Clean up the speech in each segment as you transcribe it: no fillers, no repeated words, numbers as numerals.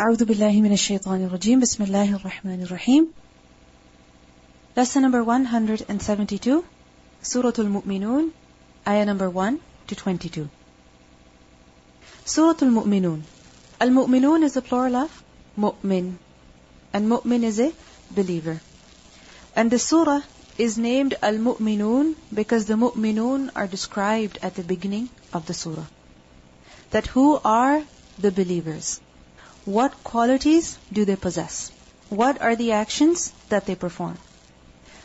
أعوذ بالله من الشيطان الرجيم. بسم الله الرحمن الرحيم. Lesson number 172, Surah Al-Muminun, ayah number 1 to 22. Surah Al-Muminun. Al-Mu'minun is the plural of mu'min. And mu'min is a believer. And the surah is named Al-Mu'minun because the mu'minun are described at the beginning of the surah. That who are the believers? What qualities do they possess? What are the actions that they perform?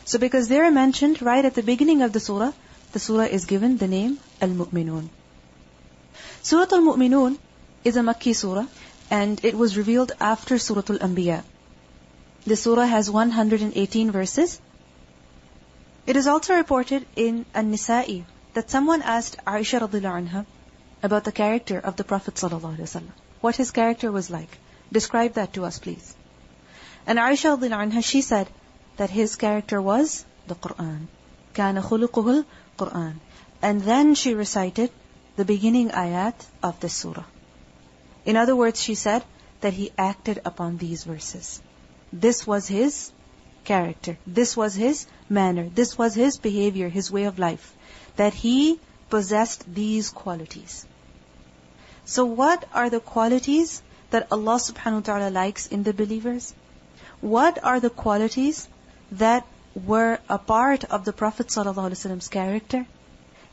So because they are mentioned right at the beginning of the surah is given the name Al-Mu'minun. Surah Al-Mu'minun is a Makki surah and it was revealed after Surah Al-Anbiya. The surah has 118 verses. It is also reported in An-Nisa'i that someone asked Aisha radhiyallahu anha about the character of the Prophet sallallahu alaihi wasallam. What his character was like. Describe that to us, please. And Aisha radhiyallahu anha, she said that his character was the Qur'an. كَانَ خُلُقُهُ الْقُرْآنِ. And then she recited the beginning ayat of this surah. In other words, she said that he acted upon these verses. This was his character. This was his manner. This was his behavior, his way of life. That he possessed these qualities. So what are the qualities that Allah subhanahu wa ta'ala likes in the believers? What are the qualities that were a part of the Prophet sallallahu alaihi wasallam's character,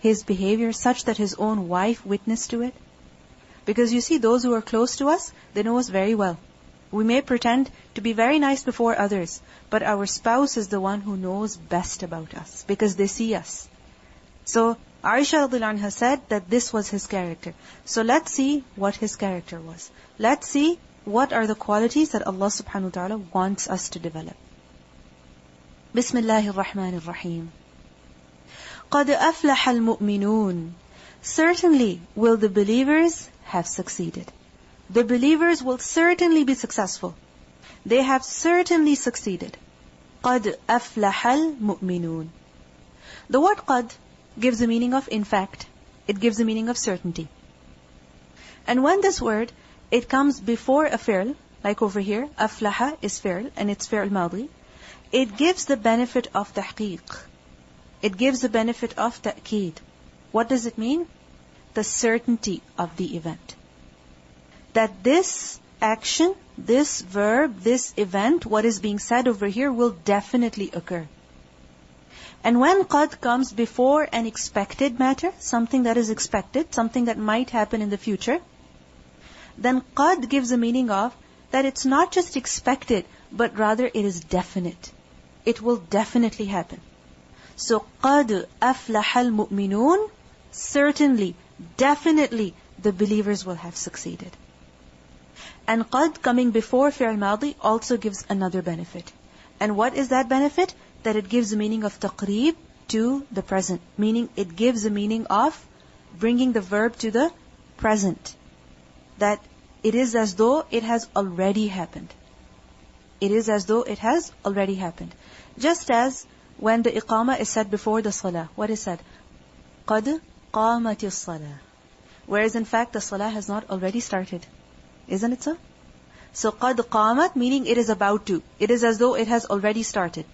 his behavior, such that his own wife witnessed to it? Because you see, those who are close to us, they know us very well. We may pretend to be very nice before others, but our spouse is the one who knows best about us, because they see us. So, Aisha radhiyallahu anha said that this was his character. So let's see what his character was. Let's see what are the qualities that Allah subhanahu wa ta'ala wants us to develop. Bismillahir Rahmanir Rahim. قَدْ أَفْلَحَ الْمُؤْمِنُونَ. Certainly will the believers have succeeded. The believers will certainly be successful. They have certainly succeeded. قَدْ أَفْلَحَ الْمُؤْمِنُونَ. The word قَدْ gives the meaning of in fact. It gives the meaning of certainty. And when this word, it comes before a fi'l, like over here, aflaha is fi'l, and it's fi'l madi, it gives the benefit of tahqiq. It gives the benefit of ta'keed. What does it mean? The certainty of the event. That this action, this verb, this event, what is being said over here will definitely occur. And when qad comes before an expected matter, something that is expected, something that might happen in the future, then qad gives a meaning of that it's not just expected, but rather it is definite. It will definitely happen. So qad aflaha al-mu'minun, certainly, definitely, the believers will have succeeded. And qad coming before fi'l madi also gives another benefit. And what is that benefit? That it gives the meaning of taqreeb to the present. Meaning it gives the meaning of bringing the verb to the present. That it is as though it has already happened. It is as though it has already happened. Just as when the iqamah is said before the salah. What is said? قَدْ قَامَتِ الصَّلَاةِ. Whereas in fact the salah has not already started. Isn't it so? So قَدْ قَامَت meaning it is about to. It is as though it has already started.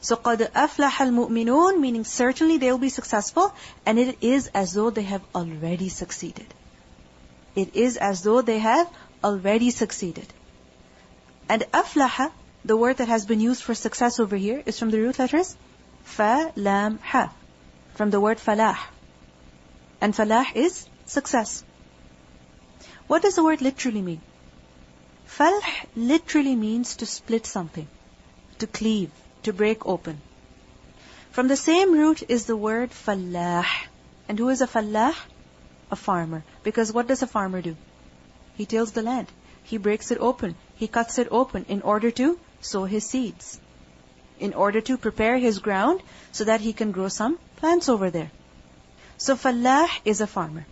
So قَدْ أَفْلَحَ الْمُؤْمِنُونَ meaning certainly they will be successful, and it is as though they have already succeeded. It is as though they have already succeeded. And أَفْلَحَ, the word that has been used for success over here, is from the root letters fa, lam, ha. From the word falah. And falah is success. What does the word literally mean? Falh literally means to split something, to cleave, to break open. From the same root is the word fallah. And who is a fallah? A farmer. Because what does a farmer do? He tills the land. He breaks it open. He cuts it open in order to sow his seeds. In order to prepare his ground so that he can grow some plants over there. So fallah is a farmer.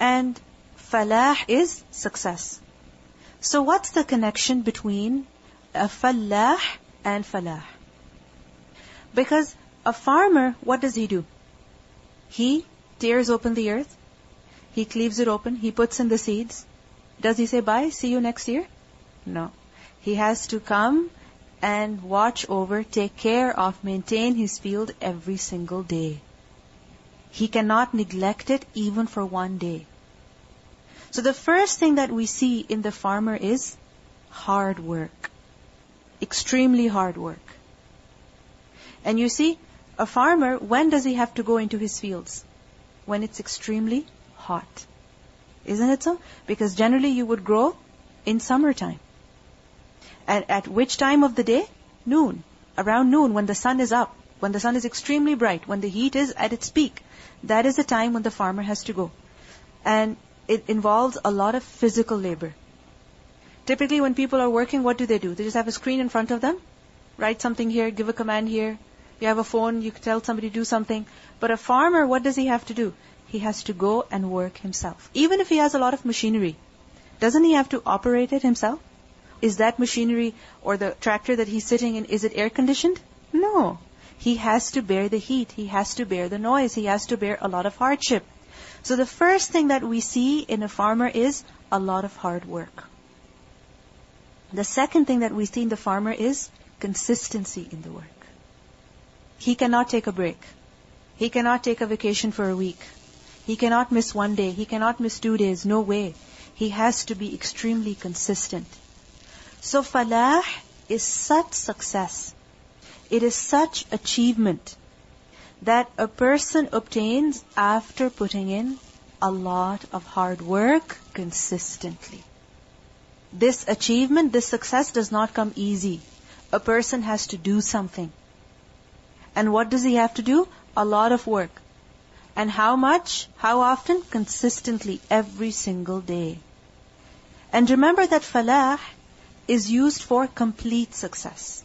And falah is success. So what's the connection between a fallah and falah? Because a farmer, what does he do? He tears open the earth, he cleaves it open, he puts in the seeds, Does he say bye, see you next year? No. He has to come and watch over, take care of, maintain his field every single day. He cannot neglect it even for one day. So the first thing that we see in the farmer is hard work. Extremely hard work. And you see, a farmer, when does he have to go into his fields? When it's extremely hot. Isn't it so? Because generally you would grow in summertime. And at which time of the day? Noon. Around noon, when the sun is up, when the sun is extremely bright, when the heat is at its peak. That is the time when the farmer has to go. And it involves a lot of physical labor. Typically when people are working, what do? They just have a screen in front of them, write something here, give a command here. You have a phone, you can tell somebody to do something. But a farmer, what does he have to do? He has to go and work himself. Even if he has a lot of machinery, doesn't he have to operate it himself? Is that machinery or the tractor that he's sitting in, is it air conditioned? No. He has to bear the heat. He has to bear the noise. He has to bear a lot of hardship. So the first thing that we see in a farmer is a lot of hard work. The second thing that we see in the farmer is consistency in the work. He cannot take a break. He cannot take a vacation for a week. He cannot miss one day. He cannot miss 2 days. No way. He has to be extremely consistent. So falah is such success. It is such achievement that a person obtains after putting in a lot of hard work consistently. This achievement, this success does not come easy. A person has to do something. And what does he have to do? A lot of work. And how much? How often? Consistently, every single day. And remember that falah is used for complete success.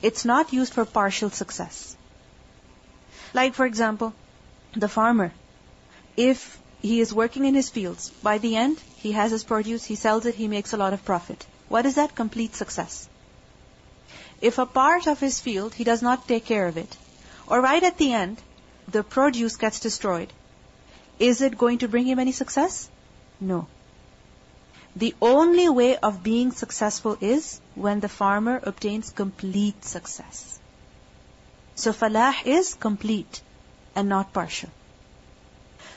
It's not used for partial success. Like for example, the farmer, if he is working in his fields, by the end, he has his produce, he sells it, he makes a lot of profit. What is that? Complete success. If a part of his field, he does not take care of it, or right at the end, the produce gets destroyed, is it going to bring him any success? No. The only way of being successful is when the farmer obtains complete success. So falah is complete and not partial.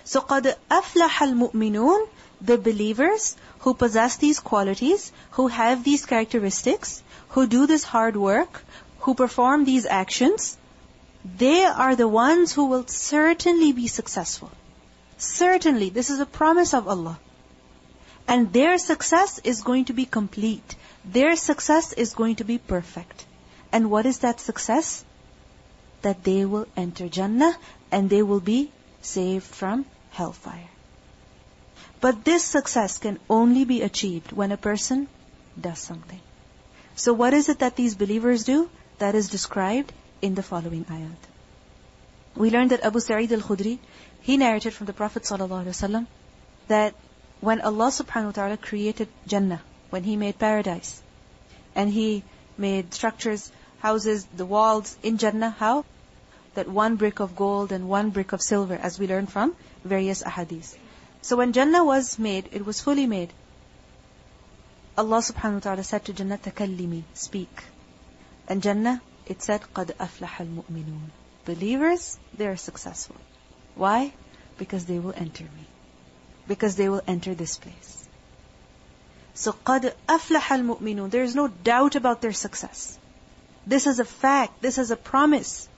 So قَدْ أَفْلَحَ الْمُؤْمِنُونَ, the believers who possess these qualities, who have these characteristics, who do this hard work, who perform these actions, they are the ones who will certainly be successful. Certainly, this is a promise of Allah. And their success is going to be complete. Their success is going to be perfect. And what is that success? That they will enter Jannah and they will be saved from hellfire. But this success can only be achieved when a person does something. So what is it that these believers do? That is described in the following ayat. We learned that Abu Sa'id al-Khudri, he narrated from the Prophet ﷺ that when Allah subhanahu wa ta'ala created Jannah, when He made paradise, and He made structures, houses, the walls in Jannah, how? That 1 brick of gold and 1 brick of silver, as we learned from various ahadith. So when Jannah was made, it was fully made. Allah subhanahu wa ta'ala said to Jannah, takallimi, speak. And Jannah, it said, قَدْ أَفْلَحَ الْمُؤْمِنُونَ. Believers, they are successful. Why? Because they will enter me. Because they will enter this place. So قَدْ أَفْلَحَ الْمُؤْمِنُونَ. There is no doubt about their success. This is a fact. This is a promise.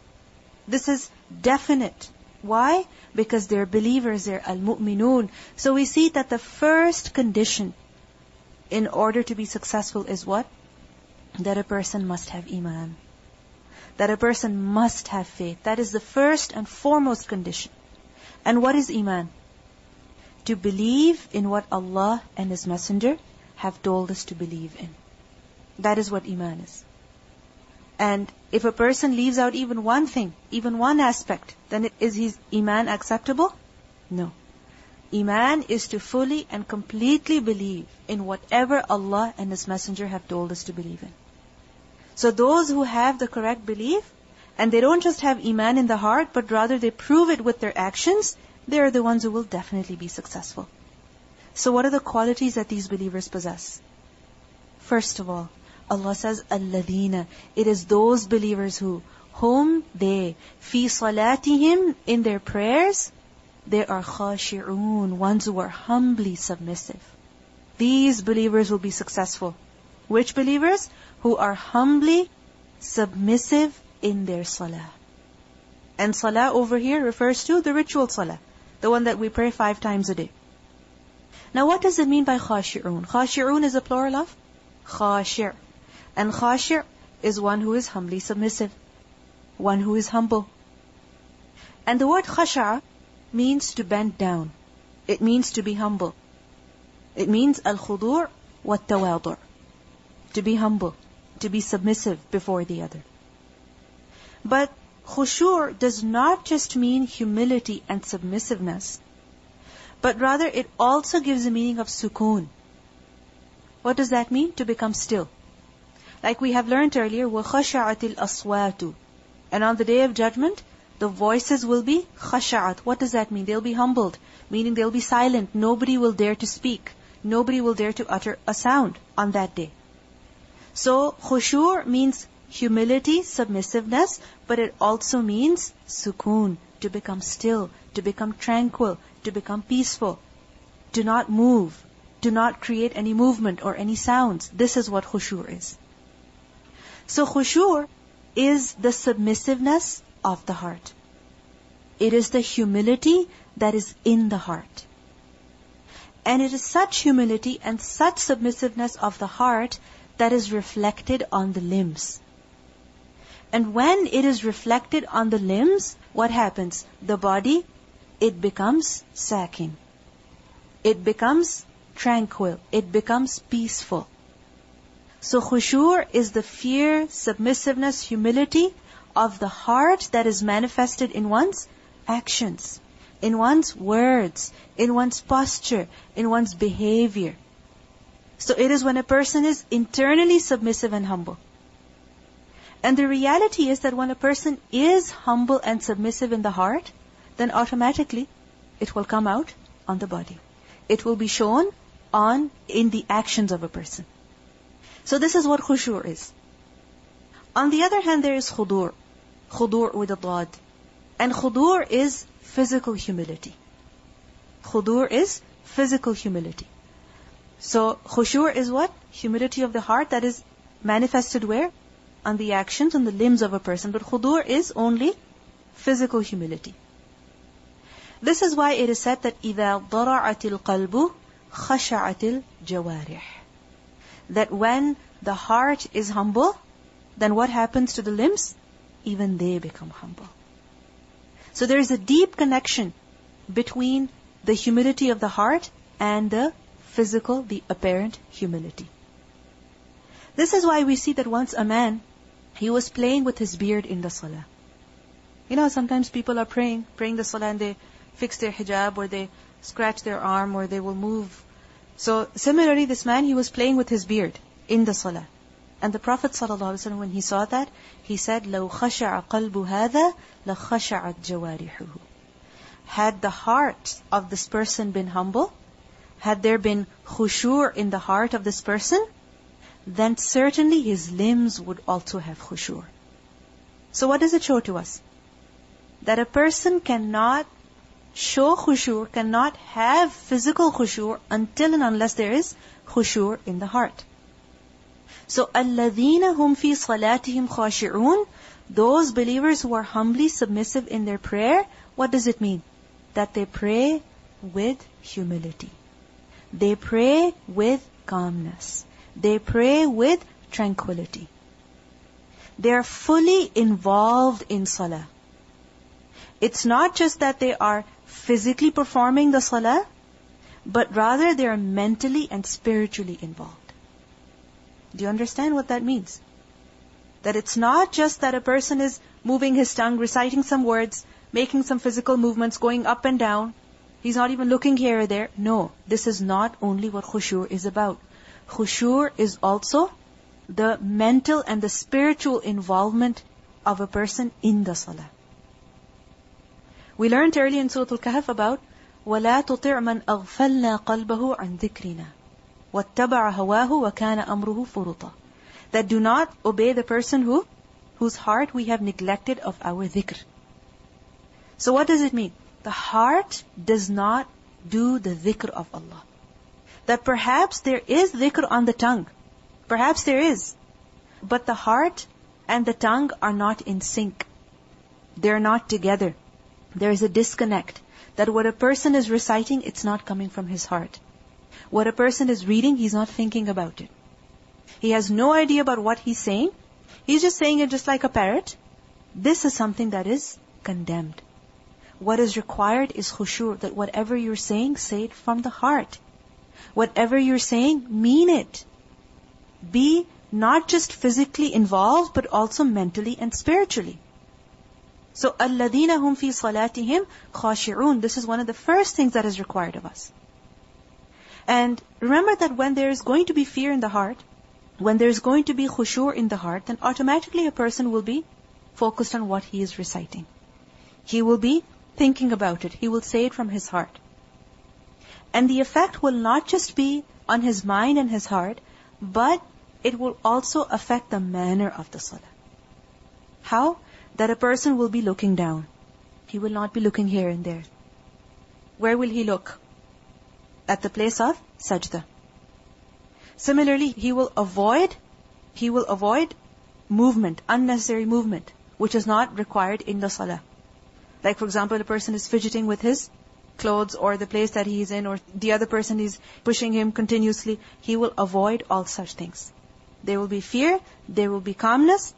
This is definite. Why? Because they're believers. They're Al-Muminoon. So we see that the first condition in order to be successful is what? That a person must have Iman. That a person must have faith. That is the first and foremost condition. And what is Iman? To believe in what Allah and His Messenger have told us to believe in. That is what Iman is. And if a person leaves out even one thing, even one aspect, then is his Iman acceptable? No. Iman is to fully and completely believe in whatever Allah and His Messenger have told us to believe in. So those who have the correct belief, and they don't just have Iman in the heart, but rather they prove it with their actions, they are the ones who will definitely be successful. So what are the qualities that these believers possess? First of all, Allah says, الَّذِينَ, it is those believers whom they, فِي صَلَاتِهِمْ, in their prayers, they are khashi'un, ones who are humbly submissive. These believers will be successful. Which believers? Who are humbly submissive in their salah. And salah over here refers to the ritual salah, the one that we pray 5 times a day. Now what does it mean by khashi'un? Khashi'un is a plural of khashir. And khashir is one who is humbly submissive, one who is humble. And the word khasha means to bend down. It means to be humble. It means al-khudu' wa tawadu'. To be humble, to be submissive before the other. But khushu' does not just mean humility and submissiveness, but rather it also gives a meaning of sukoon. What does that mean? To become still. Like we have learned earlier, وَخَشَعَتِ الْأَصْوَاتُ. And on the day of judgment, the voices will be khasha'at. What does that mean? They'll be humbled, meaning they'll be silent. Nobody will dare to speak. Nobody will dare to utter a sound on that day. So khushu' means humility, submissiveness, but it also means sukoon, to become still, to become tranquil, to become peaceful, to not move, to not create any movement or any sounds. This is what khushu' is. So khushu' is the submissiveness of the heart. It is the humility that is in the heart. And it is such humility and such submissiveness of the heart that is reflected on the limbs. And when it is reflected on the limbs, what happens? The body, it becomes sakin. It becomes tranquil. It becomes peaceful. So khushu' is the fear, submissiveness, humility of the heart that is manifested in one's actions, in one's words, in one's posture, in one's behavior. So it is when a person is internally submissive and humble. And the reality is that when a person is humble and submissive in the heart, then automatically it will come out on the body. It will be shown in the actions of a person. So this is what khushu' is. On the other hand, there is khudu'. Khudu' with a dad. And khudu' is physical humility. Khudu' is physical humility. So khushu' is what? Humility of the heart that is manifested where? On the actions, on the limbs of a person. But khudu' is only physical humility. This is why it is said that إِذَا ضَرَعَتِ الْقَلْبُ خَشَعَتِ الْجَوَارِحِ. That when the heart is humble, then what happens to the limbs? Even they become humble. So there is a deep connection between the humility of the heart and the physical, the apparent humility. This is why we see that once a man, he was playing with his beard in the salah. You know, sometimes people are praying the salah, and they fix their hijab, or they scratch their arm, or they will move. So similarly, this man, he was playing with his beard in the salah. And the Prophet ﷺ, when he saw that, he said, لَوْ خَشَعَ قَلْبُ هَذَا لَخَشَعَتْ جَوَارِحُهُ. Had the heart of this person been humble, had there been khushu' in the heart of this person, then certainly his limbs would also have khushu'. So what does it show to us? That a person cannot show khushu', cannot have physical khushu' until and unless there is khushu' in the heart. So, الَّذِينَ هُمْ فِي صَلَاتِهِمْ خَاشِعُونَ, those believers who are humbly submissive in their prayer, what does it mean? That they pray with humility. They pray with calmness. They pray with tranquility. They are fully involved in salah. It's not just that they are physically performing the salah, but rather they are mentally and spiritually involved. Do you understand what that means? That it's not just that a person is moving his tongue, reciting some words, making some physical movements, going up and down. He's not even looking here or there. No, this is not only what khushu' is about. Khushu' is also the mental and the spiritual involvement of a person in the salah. We learned earlier in Surah Al-Kahf about وَلَا تُطِعْ مَنْ أَغْفَلْنَا قَلْبَهُ عَنْ ذِكْرِنَا وَاتَّبَعَ هَوَاهُ وَكَانَ أَمْرُهُ فُرُطًا. That do not obey the person whose heart we have neglected of our dhikr. So what does it mean? The heart does not do the dhikr of Allah. That perhaps there is dhikr on the tongue. Perhaps there is. But the heart and the tongue are not in sync. They're not together. There is a disconnect. That what a person is reciting, it's not coming from his heart. What a person is reading, he's not thinking about it. He has no idea about what he's saying. He's just saying it just like a parrot. This is something that is condemned. What is required is khushu, that whatever you're saying, say it from the heart. Whatever you're saying, mean it. Be not just physically involved, but also mentally and spiritually. So, الَّذِينَ هُمْ فِي صَلَاتِهِمْ خَاشِعُونَ. This is one of the first things that is required of us. And remember that when there is going to be fear in the heart, when there is going to be khushu in the heart, then automatically a person will be focused on what he is reciting. He will be thinking about it. He will say it from his heart. And the effect will not just be on his mind and his heart, but it will also affect the manner of the salah. How? That a person will be looking down. He will not be looking here and there. Where will he look? At the place of sajda. Similarly, he will avoid movement, unnecessary movement, which is not required in the salah. Like for example, a person is fidgeting with his clothes or the place that he is in, or the other person is pushing him continuously. He will avoid all such things. There will be fear, there will be calmness,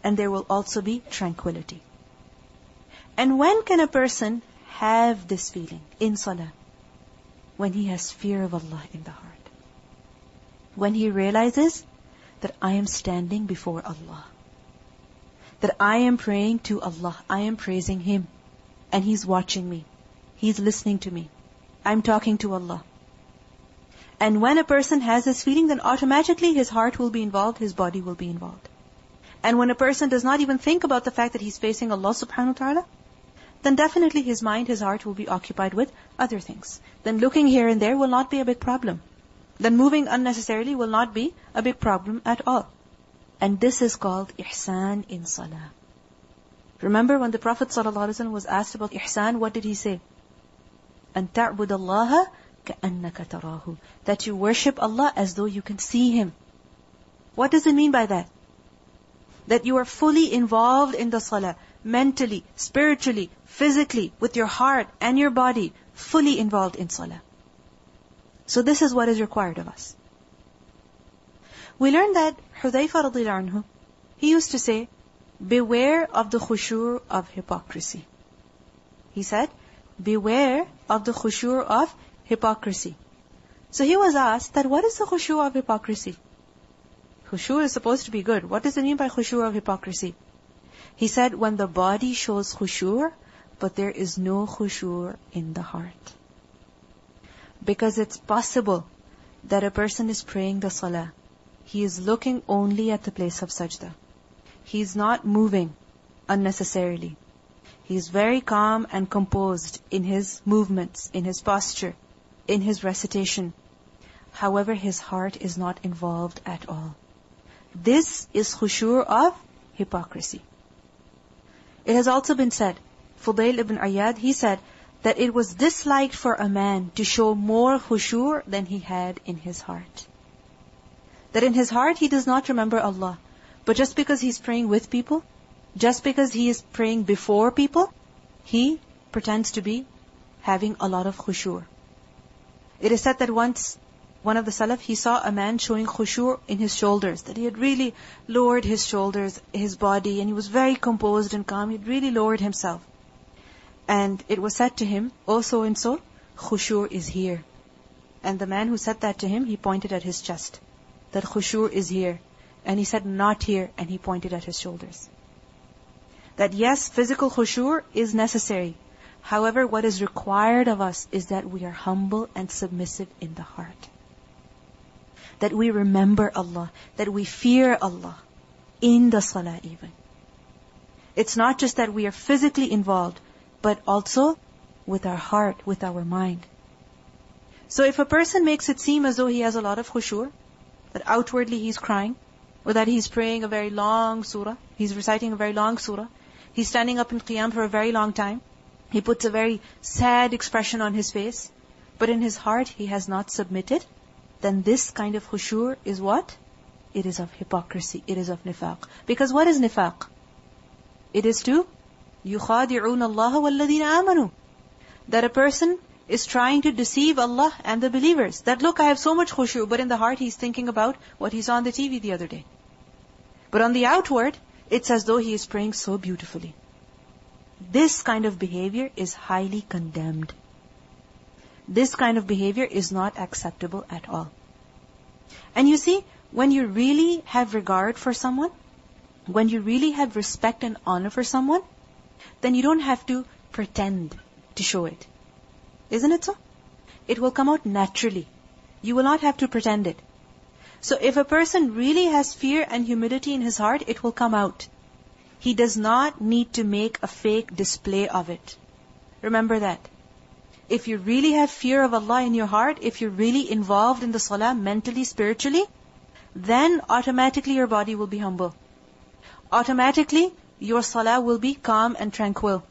and there will also be tranquility. And when can a person have this feeling in salah? When he has fear of Allah in the heart. When he realizes that I am standing before Allah. That I am praying to Allah. I am praising Him. And He's watching me. He's listening to me. I'm talking to Allah. And when a person has this feeling, then automatically his heart will be involved, his body will be involved. And when a person does not even think about the fact that he's facing Allah subhanahu wa ta'ala, then definitely his mind, his heart will be occupied with other things. Then looking here and there will not be a big problem. Then moving unnecessarily will not be a big problem at all. And this is called ihsan in salah. Remember when the Prophet ﷺ was asked about ihsan, what did he say? أَن تَعْبُدَ اللَّهَ كَأَنَّكَ تَرَاهُ. That you worship Allah as though you can see Him. What does it mean by that? That you are fully involved in the salah, mentally, spiritually, physically, with your heart and your body, fully involved in salah. So this is what is required of us. We learned that Hudhayfa radhiyallahu anhu, he used to say, beware of the khushu of hypocrisy. He said, beware of the khushu of hypocrisy. So he was asked that what is the khushu of hypocrisy? Khushu is supposed to be good. What does it mean by khushu of hypocrisy? He said, when the body shows khushu, but there is no khushu in the heart. Because it's possible that a person is praying the salah. He is looking only at the place of sajda. He is not moving unnecessarily. He is very calm and composed in his movements, in his posture, in his recitation. However, his heart is not involved at all. This is khushu of hypocrisy. It has also been said, Fudail ibn Iyad, he said, that it was disliked for a man to show more khushu than he had in his heart. That in his heart he does not remember Allah. But just because he's praying with people, just because he is praying before people, he pretends to be having a lot of khushu. It is said that once, one of the Salaf, he saw a man showing khushu in his shoulders, that he had really lowered his shoulders, his body, and he was very composed and calm. He had really lowered himself. And it was said to him, oh so-and-so, khushu is here. And the man who said that to him, he pointed at his chest, that khushu is here. And he said, not here, and he pointed at his shoulders. That yes, physical khushu is necessary. However, what is required of us is that we are humble and submissive in the heart. That we remember Allah, that we fear Allah in the salah even. It's not just that we are physically involved, but also with our heart, with our mind. So if a person makes it seem as though he has a lot of khushu, that outwardly he's crying, or that he's praying a very long surah, he's reciting a very long surah, he's standing up in qiyam for a very long time, he puts a very sad expression on his face, but in his heart he has not submitted, then this kind of khushu is what? It is of hypocrisy, it is of nifaq. Because what is nifaq? It is to يُخَادِعُونَ اللَّهَ وَالَّذِينَ آمَنُوا, that a person is trying to deceive Allah and the believers. That look, I have so much khushu, but in the heart he's thinking about what he saw on the TV the other day. But on the outward, it's as though he is praying so beautifully. This kind of behavior is highly condemned. This kind of behavior is not acceptable at all. And you see, when you really have regard for someone, when you really have respect and honor for someone, then you don't have to pretend to show it. Isn't it so? It will come out naturally. You will not have to pretend it. So if a person really has fear and humility in his heart, it will come out. He does not need to make a fake display of it. Remember that. If you really have fear of Allah in your heart, if you're really involved in the salah mentally, spiritually, then automatically your body will be humble. Automatically, your salah will be calm and tranquil.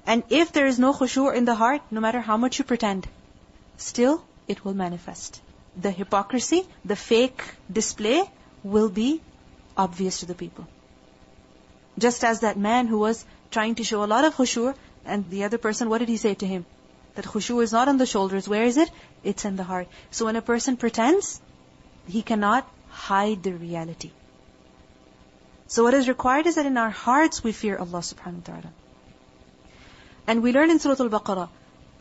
And if there is no khushu' in the heart, no matter how much you pretend, still it will manifest. The hypocrisy, the fake display will be obvious to the people. Just as that man who was trying to show a lot of khushu', and the other person, what did he say to him? That khushu' is not on the shoulders. Where is it? It's in the heart. So when a person pretends, he cannot hide the reality. So what is required is that in our hearts we fear Allah subhanahu wa ta'ala. And we learn in Surah Al-Baqarah,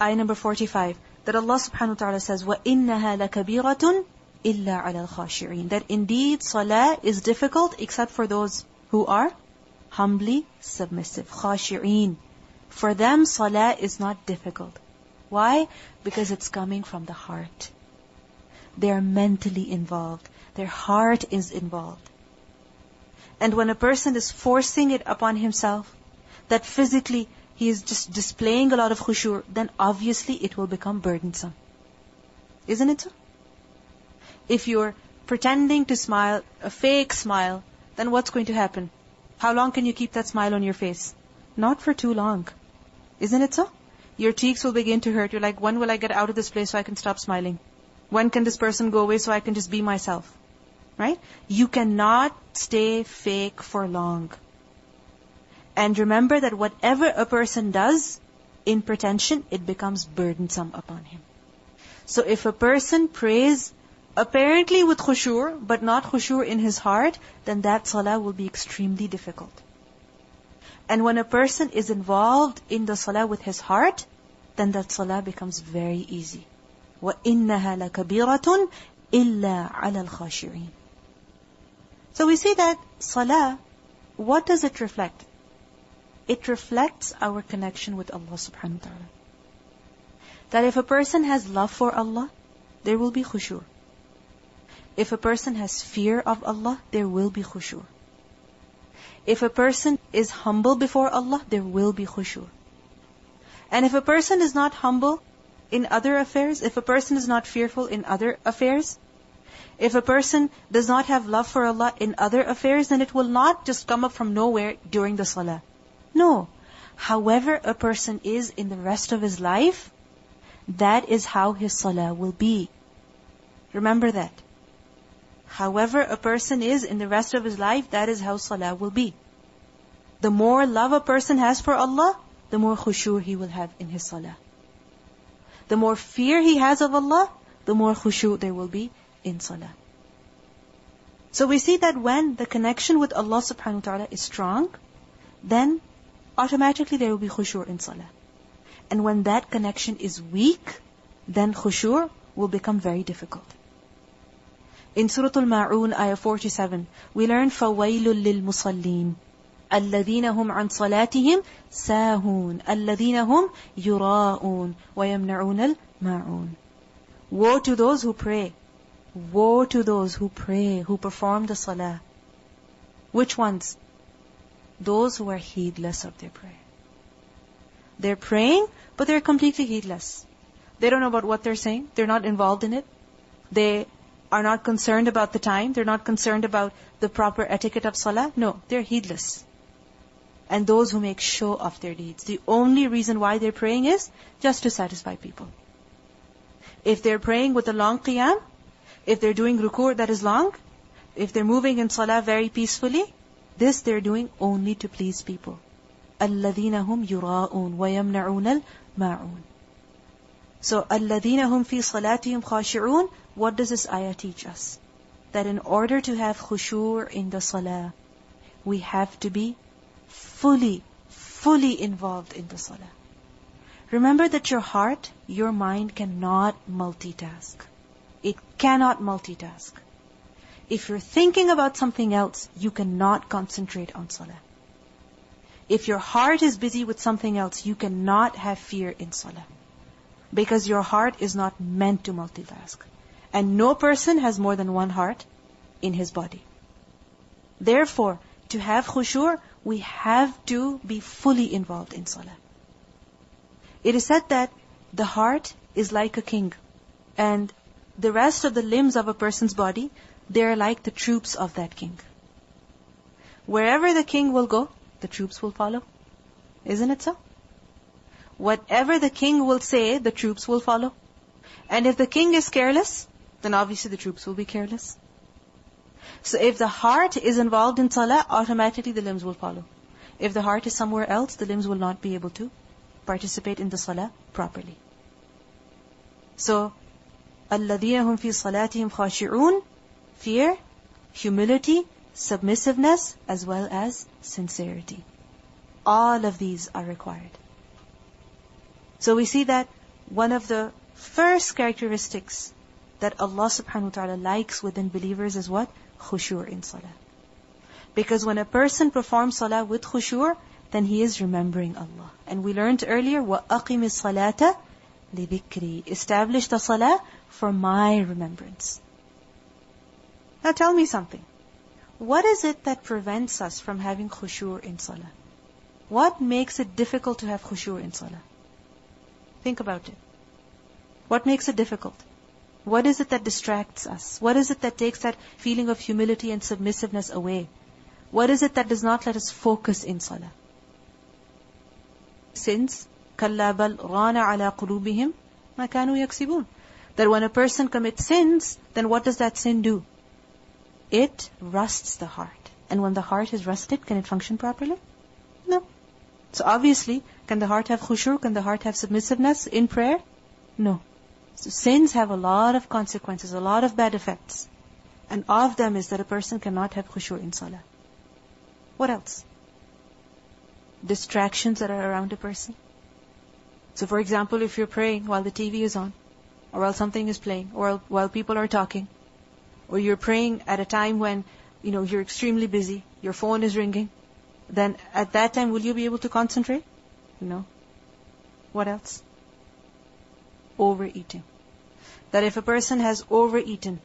ayah number 45, that Allah subhanahu wa ta'ala says, وَإِنَّهَا لَكَبِيرَةٌ إِلَّا عَلَى الْخَاشِعِينَ, that indeed salah is difficult except for those who are humbly submissive. khashi'een. For them, salah is not difficult. Why? Because it's coming from the heart. They are mentally involved. Their heart is involved. And when a person is forcing it upon himself, that physically he is just displaying a lot of khushu', then obviously it will become burdensome. Isn't it so? If you're pretending to smile, a fake smile, then what's going to happen? How long can you keep that smile on your face? Not for too long. Isn't it so? Your cheeks will begin to hurt. You're like, when will I get out of this place so I can stop smiling? When can this person go away so I can just be myself? Right? You cannot stay fake for long. And remember that whatever a person does in pretension, it becomes burdensome upon him. So if a person prays apparently with khushu', but not khushu' in his heart, then that salah will be extremely difficult. And when a person is involved in the salah with his heart, then that salah becomes very easy. وَإِنَّهَا لَكَبِيرَةٌ إِلَّا عَلَى الْخَاشِعِينَ. So we see that salah, what does it reflect? It reflects our connection with Allah subhanahu wa ta'ala. That if a person has love for Allah, there will be khushu'. If a person has fear of Allah, there will be khushu'. If a person is humble before Allah, there will be khushu'. And if a person is not humble in other affairs, if a person is not fearful in other affairs, if a person does not have love for Allah in other affairs, then it will not just come up from nowhere during the salah. No. However a person is in the rest of his life, that is how his salah will be. Remember that. However a person is in the rest of his life, that is how salah will be. The more love a person has for Allah, the more khushu' he will have in his salah. The more fear he has of Allah, the more khushu' there will be in salah. So we see that when the connection with Allah subhanahu wa ta'ala is strong, then automatically there will be khushu' in salah. And when that connection is weak, then khushu' will become very difficult. In Surah Al-Muminun, ayah 47, we learn فَوَيْلٌ لِلْمُصَلِّينَ الَّذِينَ هُمْ عَنْ صَلَاتِهِمْ سَاهُونَ الَّذِينَ هُمْ يُرَاءُونَ وَيَمْنَعُونَ الْمَاعُونَ. Woe to those who pray. Woe to those who pray, who perform the salah. Which ones? Those who are heedless of their prayer. They're praying, but they're completely heedless. They don't know about what they're saying. They're not involved in it. They are not concerned about the time. They're not concerned about the proper etiquette of salah. No, they're heedless. And those who make show of their deeds, the only reason why they're praying is just to satisfy people. If they're praying with a long qiyam, if they're doing ruku' that is long, if they're moving in salah very peacefully, this they're doing only to please people. الَّذِينَ هُمْ يُرَاءُونَ وَيَمْنَعُونَ الْمَاعُونَ. So, الَّذِينَ هُمْ فِي صَلَاتِهِمْ خَاشِعُونَ. What does this ayah teach us? That in order to have khushu' in the salah, we have to be fully involved in the salah. Remember that your heart, your mind cannot multitask. It cannot multitask. If you're thinking about something else, you cannot concentrate on salah. If your heart is busy with something else, you cannot have fear in salah. Because your heart is not meant to multitask. And no person has more than one heart in his body. Therefore, to have khushu', we have to be fully involved in salah. It is said that the heart is like a king. And the rest of the limbs of a person's body, they are like the troops of that king. Wherever the king will go, the troops will follow. Isn't it so? Whatever the king will say, the troops will follow. And if the king is careless, then obviously the troops will be careless. So if the heart is involved in salah, automatically the limbs will follow. If the heart is somewhere else, the limbs will not be able to participate in the salah properly. So, الَّذِينَ هُمْ فِي صَلَاتِهِمْ خَاشِعُونَ. Fear, humility, submissiveness, as well as sincerity. All of these are required. So we see that one of the first characteristics that Allah subhanahu wa ta'ala likes within believers is what? Khushu' in salah. Because when a person performs salah with khushu', then he is remembering Allah. And we learned earlier, وَأَقِمِ الصَّلَاةَ لِذِكْرِي. Establish the salah for my remembrance. Now tell me something. What is it that prevents us from having khushu' in salah? What makes it difficult to have khushu' in salah? Think about it. What makes it difficult? What is it that distracts us? What is it that takes that feeling of humility and submissiveness away? What is it that does not let us focus in salah? Sins, كَلَّا بَلْ رَانَ عَلَىٰ قُلُوبِهِمْ مَا كَانُوا يَكْسِبُونَ. That when a person commits sins, then what does that sin do? It rusts the heart. And when the heart is rusted, can it function properly? No. So obviously, can the heart have khushu'? Can the heart have submissiveness in prayer? No. So sins have a lot of consequences, a lot of bad effects. And of them is that a person cannot have khushu' in salah. What else? Distractions that are around a person. So for example, if you're praying while the TV is on, or while something is playing, or while people are talking, or you're praying at a time when, you're extremely busy, your phone is ringing, then at that time, will you be able to concentrate? No. What else? Overeating. That if a person has overeaten,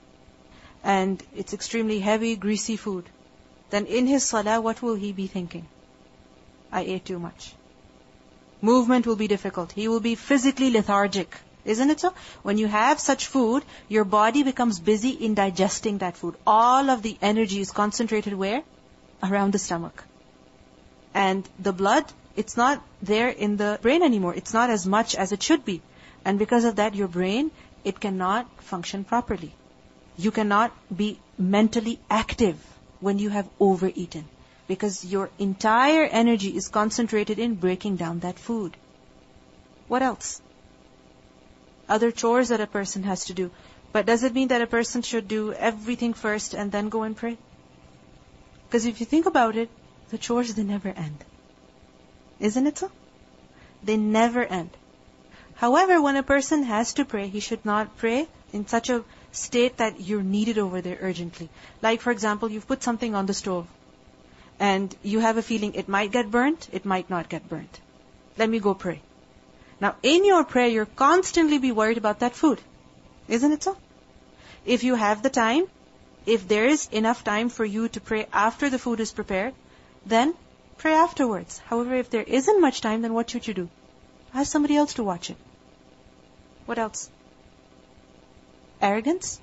and it's extremely heavy, greasy food, then in his salah, what will he be thinking? I ate too much. Movement will be difficult. He will be physically lethargic. Isn't it so? When you have such food, your body becomes busy in digesting that food. All of the energy is concentrated where? Around the stomach. And the blood, it's not there in the brain anymore. It's not as much as it should be. And because of that, your brain, it cannot function properly. You cannot be mentally active when you have overeaten. Because your entire energy is concentrated in breaking down that food. What else? Other chores that a person has to do. But does it mean that a person should do everything first and then go and pray? Because if you think about it, the chores, they never end. Isn't it so? They never end. However, when a person has to pray, he should not pray in such a state that you're needed over there urgently. Like for example, you've put something on the stove and you have a feeling it might get burnt, it might not get burnt. Let me go pray. Now in your prayer, you're constantly be worried about that food. Isn't it so? If you have the time, if there is enough time for you to pray after the food is prepared, then pray afterwards. However, if there isn't much time, then what should you do? Ask somebody else to watch it. What else? Arrogance.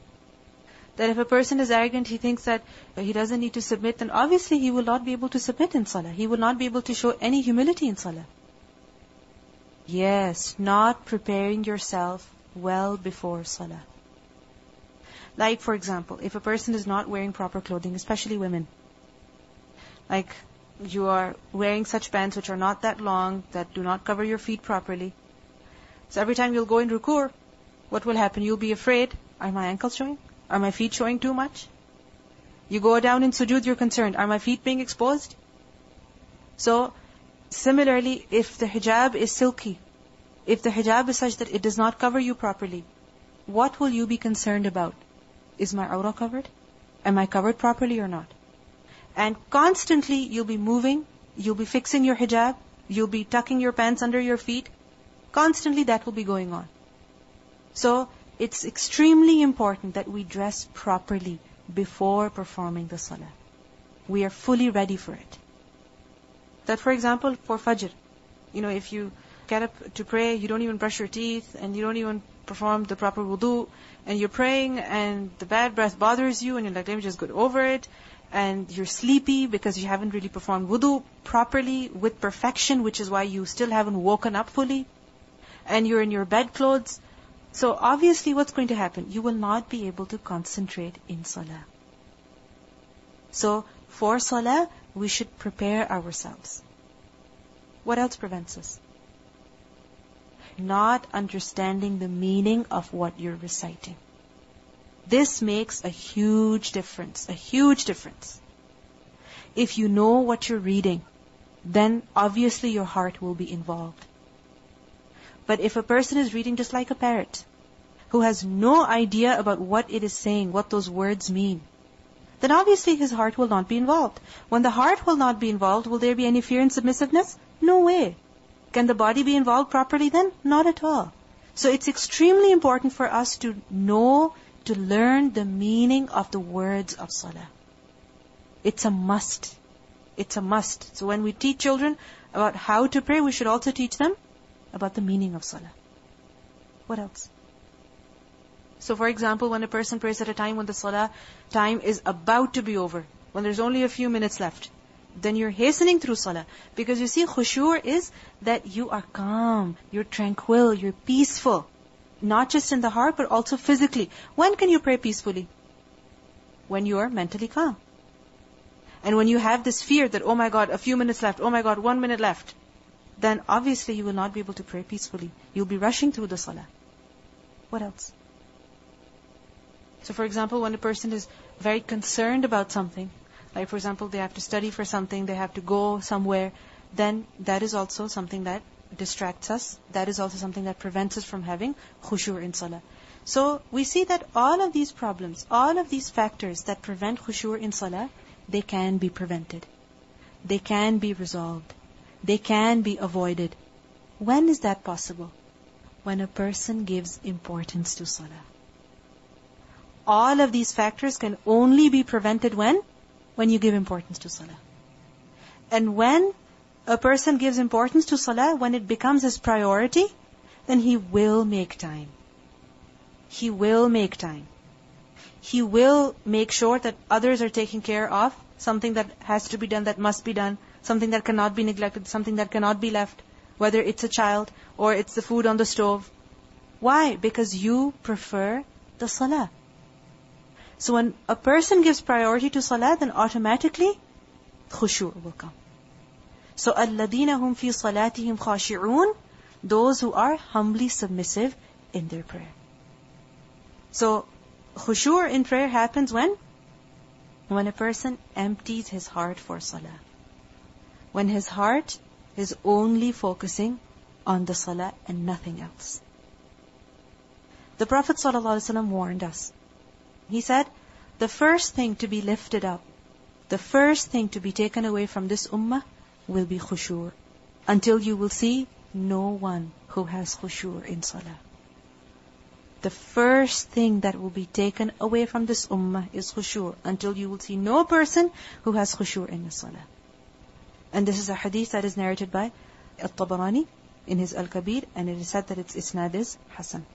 That if a person is arrogant, he thinks that he doesn't need to submit, then obviously he will not be able to submit in Salah. He will not be able to show any humility in Salah. Yes, not preparing yourself well before Salah. Like, for example, if a person is not wearing proper clothing, especially women, like you are wearing such pants which are not that long, that do not cover your feet properly. So every time you'll go in ruku', what will happen? You'll be afraid, are my ankles showing? Are my feet showing too much? You go down in sujood, you're concerned, are my feet being exposed? So, similarly, if the hijab is silky, if the hijab is such that it does not cover you properly, what will you be concerned about? Is my awrah covered? Am I covered properly or not? And constantly you'll be moving, you'll be fixing your hijab, you'll be tucking your pants under your feet. Constantly that will be going on. So, it's extremely important that we dress properly before performing the salah. We are fully ready for it. That, for example, for Fajr, if you get up to pray, you don't even brush your teeth, and you don't even perform the proper wudu, and you're praying, and the bad breath bothers you, and you're like, let me just go over it, and you're sleepy because you haven't really performed wudu properly, with perfection, which is why you still haven't woken up fully, and you're in your bedclothes. So obviously what's going to happen? You will not be able to concentrate in salah. So for salah, we should prepare ourselves. What else prevents us? Not understanding the meaning of what you're reciting. This makes a huge difference, a huge difference. If you know what you're reading, then obviously your heart will be involved. But if a person is reading just like a parrot, who has no idea about what it is saying, what those words mean, then obviously his heart will not be involved. When the heart will not be involved, will there be any fear and submissiveness? No way. Can the body be involved properly then? Not at all. So it's extremely important for us to know, to learn the meaning of the words of salah. It's a must. It's a must. So when we teach children about how to pray, we should also teach them about the meaning of salah. What else? So for example, when a person prays at a time when the salah time is about to be over, when there's only a few minutes left, then you're hastening through salah. Because you see, khushu' is that you are calm, you're tranquil, you're peaceful. Not just in the heart, but also physically. When can you pray peacefully? When you are mentally calm. And when you have this fear that, oh my God, a few minutes left, oh my God, 1 minute left, then obviously you will not be able to pray peacefully. You'll be rushing through the salah. What else? So for example, when a person is very concerned about something, like for example, they have to study for something, they have to go somewhere, then that is also something that distracts us. That is also something that prevents us from having khushu' in salah. So we see that all of these problems, all of these factors that prevent khushu' in salah, they can be prevented. They can be resolved. They can be avoided. When is that possible? When a person gives importance to salah. All of these factors can only be prevented when? When you give importance to salah. And when a person gives importance to salah, when it becomes his priority, then he will make time. He will make time. He will make sure that others are taken care of, something that has to be done, that must be done, something that cannot be neglected, something that cannot be left, whether it's a child or it's the food on the stove. Why? Because you prefer the salah. So when a person gives priority to salah, then automatically khushu' will come. So الَّذِينَ هُمْ فِي صَلَاتِهِمْ خَاشِعُونَ, those who are humbly submissive in their prayer. So khushu' in prayer happens when? When a person empties his heart for salah. When his heart is only focusing on the salah and nothing else. The Prophet ﷺ warned us. He said, the first thing to be lifted up, the first thing to be taken away from this ummah will be khushu', until you will see no one who has khushu' in salah. The first thing that will be taken away from this ummah is khushu', until you will see no person who has khushu' in the salah. And this is a hadith that is narrated by Al-Tabarani, in his Al-Kabir, and it is said that its isnad is Hasan.